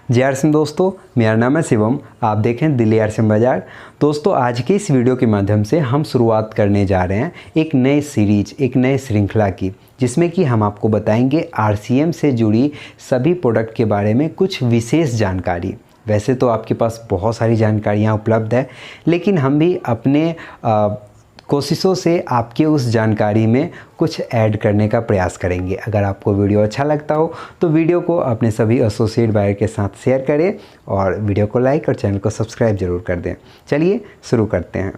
जय आर सिंह दोस्तों, मेरा नाम है शिवम। आप देखें दिल्ली आर सिंह बाजार। दोस्तों, आज के इस वीडियो के माध्यम से हम शुरुआत करने जा रहे हैं एक नए सीरीज, एक नए श्रृंखला की, जिसमें कि हम आपको बताएंगे आरसीएम से जुड़ी सभी प्रोडक्ट के बारे में कुछ विशेष जानकारी। वैसे तो आपके पास बहुत सारी जानकारियाँ उपलब्ध है, लेकिन हम भी अपने कोशिशों से आपके उस जानकारी में कुछ ऐड करने का प्रयास करेंगे। अगर आपको वीडियो अच्छा लगता हो तो वीडियो को अपने सभी एसोसिएट बायर के साथ शेयर करें और वीडियो को लाइक और चैनल को सब्सक्राइब जरूर कर दें। चलिए शुरू करते हैं।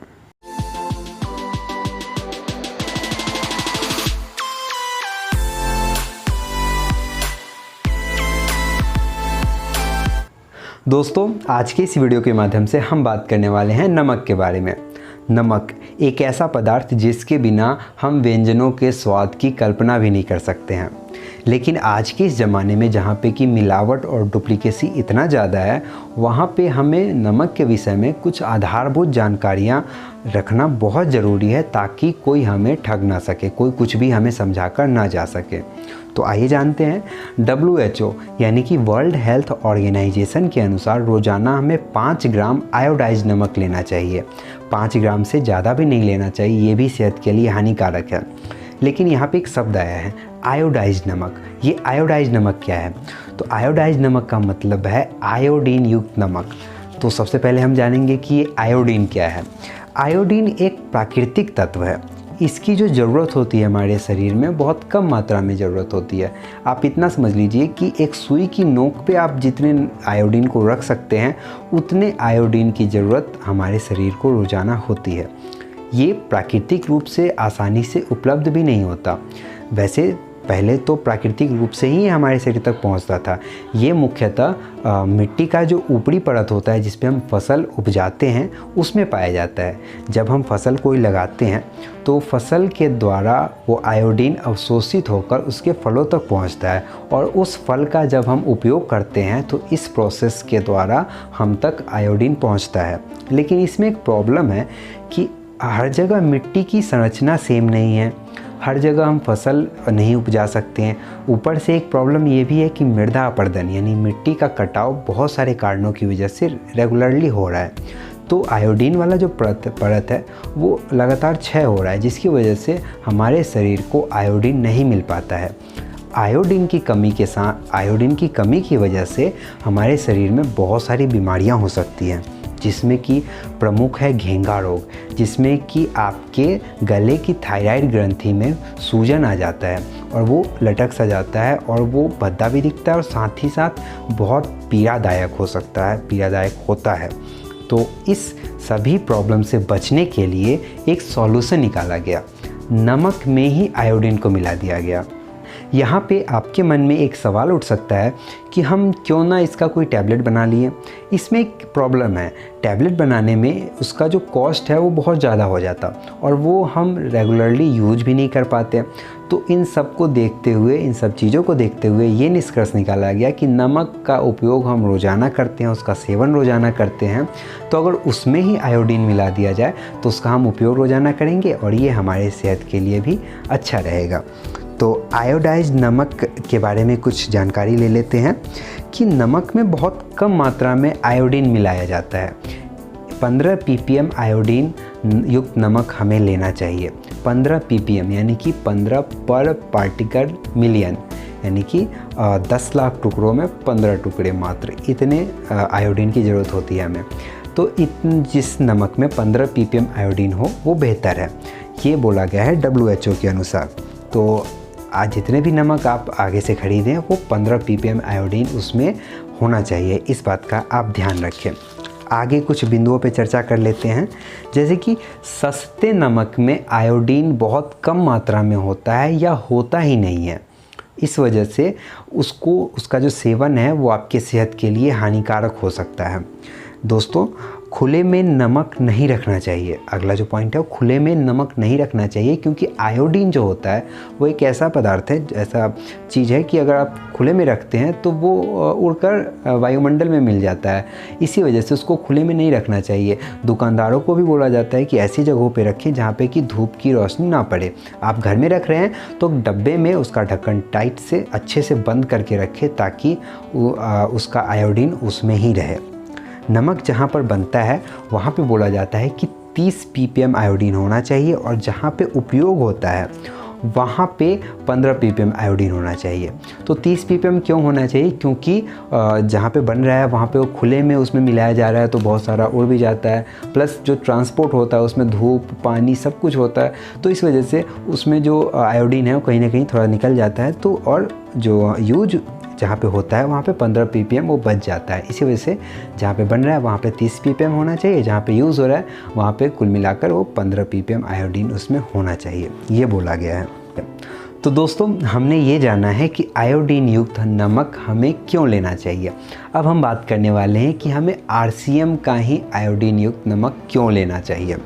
दोस्तों, आज के इस वीडियो के माध्यम से हम बात करने वाले हैं नमक के बारे में। नमक एक ऐसा पदार्थ जिसके बिना हम व्यंजनों के स्वाद की कल्पना भी नहीं कर सकते हैं, लेकिन आज के इस ज़माने में जहाँ पे कि मिलावट और डुप्लीकेसी इतना ज़्यादा है, वहाँ पे हमें नमक के विषय में कुछ आधारभूत जानकारियाँ रखना बहुत ज़रूरी है, ताकि कोई हमें ठग ना सके, कोई कुछ भी हमें समझाकर ना जा सके। तो आइए जानते हैं। WHO यानी कि वर्ल्ड हेल्थ ऑर्गेनाइजेशन के अनुसार रोज़ाना हमें 5 ग्राम आयोडाइज्ड नमक लेना चाहिए। 5 ग्राम से ज़्यादा भी नहीं लेना चाहिए, ये भी सेहत के लिए हानिकारक है। लेकिन यहाँ पे एक शब्द आया है, आयोडाइज्ड नमक। ये आयोडाइज्ड नमक क्या है? तो आयोडाइज्ड नमक का मतलब है आयोडीन युक्त नमक। तो सबसे पहले हम जानेंगे कि ये आयोडीन क्या है। आयोडीन एक प्राकृतिक तत्व है। इसकी जो ज़रूरत होती है हमारे शरीर में, बहुत कम मात्रा में ज़रूरत होती है। आप इतना समझ लीजिए कि एक सुई की नोक पे आप जितने आयोडीन को रख सकते हैं, उतने आयोडीन की ज़रूरत हमारे शरीर को रोज़ाना होती है। ये प्राकृतिक रूप से आसानी से उपलब्ध भी नहीं होता। वैसे पहले तो प्राकृतिक रूप से ही हमारे शरीर तक पहुंचता था। ये मुख्यतः मिट्टी का जो ऊपरी परत होता है, जिस पे हम फसल उपजाते हैं, उसमें पाया जाता है। जब हम फसल कोई लगाते हैं तो फसल के द्वारा वो आयोडीन अवशोषित होकर उसके फलों तक पहुंचता है, और उस फल का जब हम उपयोग करते हैं तो इस प्रोसेस के द्वारा हम तक आयोडीन पहुंचता है। लेकिन इसमें एक प्रॉब्लम है कि हर जगह मिट्टी की संरचना सेम नहीं है, हर जगह हम फसल नहीं उपजा सकते हैं। ऊपर से एक प्रॉब्लम ये भी है कि मृदा अपरदन यानी मिट्टी का कटाव बहुत सारे कारणों की वजह से रेगुलरली हो रहा है। तो आयोडीन वाला जो परत है वो लगातार क्षय हो रहा है, जिसकी वजह से हमारे शरीर को आयोडीन नहीं मिल पाता है। आयोडीन की कमी की वजह से हमारे शरीर में बहुत सारी बीमारियां हो सकती हैं, जिसमें कि प्रमुख है घेंगा रोग, जिसमें कि आपके गले की थायराइड ग्रंथि में सूजन आ जाता है और वो लटक सा जाता है और वो भद्दा भी दिखता है और साथ ही साथ बहुत पीड़ादायक होता है। तो इस सभी प्रॉब्लम से बचने के लिए एक सॉल्यूशन निकाला गया, नमक में ही आयोडीन को मिला दिया गया। यहाँ पे आपके मन में एक सवाल उठ सकता है कि हम क्यों ना इसका कोई टैबलेट बना लिए। इसमें एक प्रॉब्लम है, टैबलेट बनाने में उसका जो कॉस्ट है वो बहुत ज़्यादा हो जाता और वो हम रेगुलरली यूज भी नहीं कर पाते। तो इन सब चीज़ों को देखते हुए ये निष्कर्ष निकाला गया कि नमक का उपयोग हम रोज़ाना करते हैं, उसका सेवन रोज़ाना करते हैं, तो अगर उसमें ही आयोडीन मिला दिया जाए तो उसका हम उपयोग रोज़ाना करेंगे और ये हमारे सेहत के लिए भी अच्छा रहेगा। तो आयोडाइज्ड नमक के बारे में कुछ जानकारी ले लेते हैं कि नमक में बहुत कम मात्रा में आयोडीन मिलाया जाता है। 15 ppm आयोडीन युक्त नमक हमें लेना चाहिए। 15 ppm यानी कि 15 पर पार्टिकल मिलियन, यानी कि 10 लाख टुकड़ों में 15 टुकड़े मात्र, इतने आयोडीन की ज़रूरत होती है हमें। तो जिस नमक में 15 ppm आयोडीन हो वो बेहतर है, ये बोला गया है WHO के अनुसार। तो आज जितने भी नमक आप आगे से ख़रीदें वो 15 ppm आयोडीन उसमें होना चाहिए, इस बात का आप ध्यान रखें। आगे कुछ बिंदुओं पे चर्चा कर लेते हैं, जैसे कि सस्ते नमक में आयोडीन बहुत कम मात्रा में होता है या होता ही नहीं है। इस वजह से उसका जो सेवन है वो आपके सेहत के लिए हानिकारक हो सकता है। दोस्तों, खुले में नमक नहीं रखना चाहिए। अगला जो पॉइंट है वो खुले में नमक नहीं रखना चाहिए, क्योंकि आयोडीन जो होता है वो एक ऐसा पदार्थ है, ऐसा चीज़ है कि अगर आप खुले में रखते हैं तो वो उड़कर वायुमंडल में मिल जाता है। इसी वजह से उसको खुले में नहीं रखना चाहिए। दुकानदारों को भी बोला जाता है कि ऐसी जगहों पे रखें जहाँ पे कि धूप की रोशनी ना पड़े। आप घर में रख रहे हैं तो डब्बे में उसका ढक्कन टाइट से अच्छे से बंद करके रखें, ताकि उसका आयोडीन उसमें ही रहे। नमक जहाँ पर बनता है वहाँ पे बोला जाता है कि 30 ppm आयोडीन होना चाहिए, और जहाँ पे उपयोग होता है वहाँ पे 15 ppm आयोडीन होना चाहिए। तो 30 ppm क्यों होना चाहिए? क्योंकि जहाँ पे बन रहा है वहाँ पे वो खुले में उसमें मिलाया जा रहा है तो बहुत सारा उड़ भी जाता है, प्लस जो ट्रांसपोर्ट होता है उसमें धूप पानी सब कुछ होता है, तो इस वजह से उसमें जो आयोडीन है वो कहीं ना कहीं थोड़ा निकल जाता है। तो और जो यूज जहाँ पे होता है वहाँ पे 15 ppm वो बच जाता है। इसी वजह से जहाँ पे बन रहा है वहाँ पे 30 ppm होना चाहिए, जहाँ पे यूज़ हो रहा है वहाँ पे कुल मिलाकर वो 15 ppm आयोडीन उसमें होना चाहिए, ये बोला गया है। तो दोस्तों हमने ये जाना है कि आयोडीन युक्त नमक हमें क्यों लेना चाहिए। अब हम बात करने वाले हैं कि हमें RCM का ही आयोडीन युक्त नमक क्यों लेना चाहिए।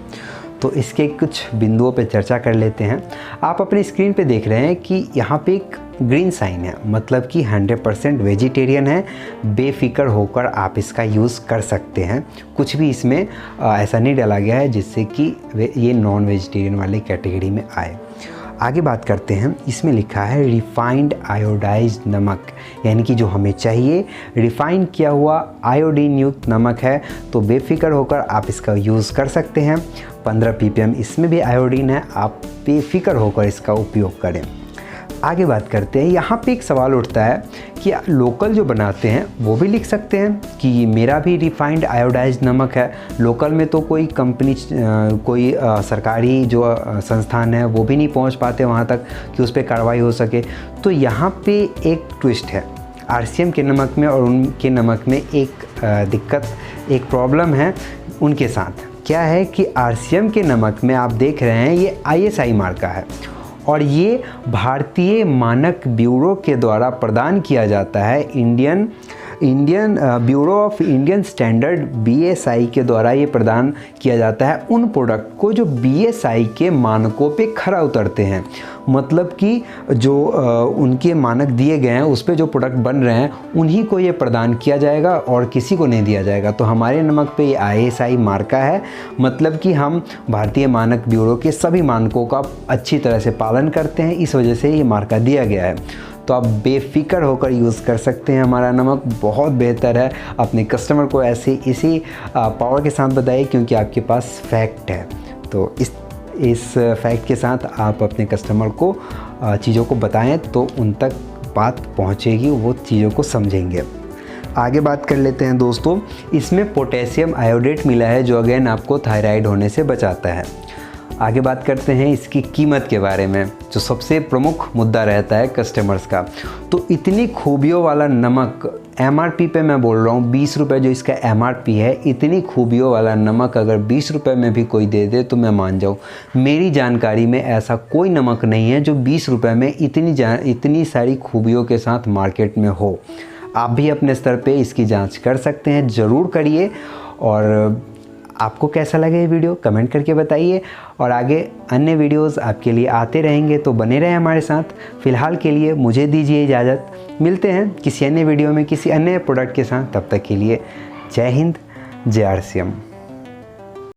तो इसके कुछ बिंदुओं पे चर्चा कर लेते हैं। आप अपनी स्क्रीन पे देख रहे हैं कि यहाँ पे एक ग्रीन साइन है, मतलब कि 100% वेजिटेरियन है। बेफिक्र होकर आप इसका यूज़ कर सकते हैं। कुछ भी इसमें ऐसा नहीं डाला गया है जिससे कि ये नॉन वेजिटेरियन वाले कैटेगरी में आए। आगे बात करते हैं, इसमें लिखा है रिफाइंड आयोडाइज्ड नमक, यानी कि जो हमें चाहिए रिफाइन किया हुआ आयोडीन युक्त नमक है। तो बेफिक्र होकर आप इसका यूज़ कर सकते हैं। 15 ppm इसमें भी आयोडीन है, आप बेफिक्र होकर इसका उपयोग करें। आगे बात करते हैं, यहाँ पे एक सवाल उठता है कि लोकल जो बनाते हैं वो भी लिख सकते हैं कि मेरा भी रिफाइंड आयोडाइज्ड नमक है। लोकल में तो कोई कंपनी कोई सरकारी जो संस्थान है वो भी नहीं पहुँच पाते वहाँ तक कि उस पर कार्रवाई हो सके। तो यहाँ पे एक ट्विस्ट है RCM के नमक में और उनके नमक में। एक दिक्कत, एक प्रॉब्लम है उनके साथ। क्या है कि RCM के नमक में आप देख रहे हैं ये ISI मार्का है, और ये भारतीय मानक ब्यूरो के द्वारा प्रदान किया जाता है। Indian bureau of Indian standard BSI के द्वारा ये प्रदान किया जाता है उन प्रोडक्ट को जो BSI के मानकों पे खरा उतरते हैं। मतलब कि जो उनके मानक दिए गए हैं उस पे जो प्रोडक्ट बन रहे हैं उन्हीं को ये प्रदान किया जाएगा और किसी को नहीं दिया जाएगा। तो हमारे नमक पे ये ISI मार्का है, मतलब कि हम भारतीय मानक ब्यूरो के सभी मानकों का अच्छी तरह से पालन करते हैं, इस वजह से ये मार्का दिया गया है। तो आप बेफिक्र होकर यूज़ कर सकते हैं। हमारा नमक बहुत बेहतर है। अपने कस्टमर को ऐसे इसी पावर के साथ बताइए, क्योंकि आपके पास फैक्ट है। तो इस फैक्ट के साथ आप अपने कस्टमर को चीज़ों को बताएं तो उन तक बात पहुंचेगी, वो चीज़ों को समझेंगे। आगे बात कर लेते हैं दोस्तों, इसमें पोटेशियम आयोडेट मिला है जो अगेन आपको थायराइड होने से बचाता है। आगे बात करते हैं इसकी कीमत के बारे में, जो सबसे प्रमुख मुद्दा रहता है कस्टमर्स का। तो इतनी खूबियों वाला नमक, MRP पे मैं बोल रहा हूँ 20 रुपये जो इसका MRP है, इतनी खूबियों वाला नमक अगर 20 रुपये में भी कोई दे दे तो मैं मान जाऊँ। मेरी जानकारी में ऐसा कोई नमक नहीं है जो 20 रुपये में इतनी सारी खूबियों के साथ मार्केट में हो। आप भी अपने स्तर पे इसकी जांच कर सकते हैं, ज़रूर करिए। और आपको कैसा लगा ये वीडियो कमेंट करके बताइए, और आगे अन्य वीडियोस आपके लिए आते रहेंगे, तो बने रहें हमारे साथ। फ़िलहाल के लिए मुझे दीजिए इजाज़त, मिलते हैं किसी अन्य वीडियो में किसी अन्य प्रोडक्ट के साथ। तब तक के लिए जय हिंद, जय RCM।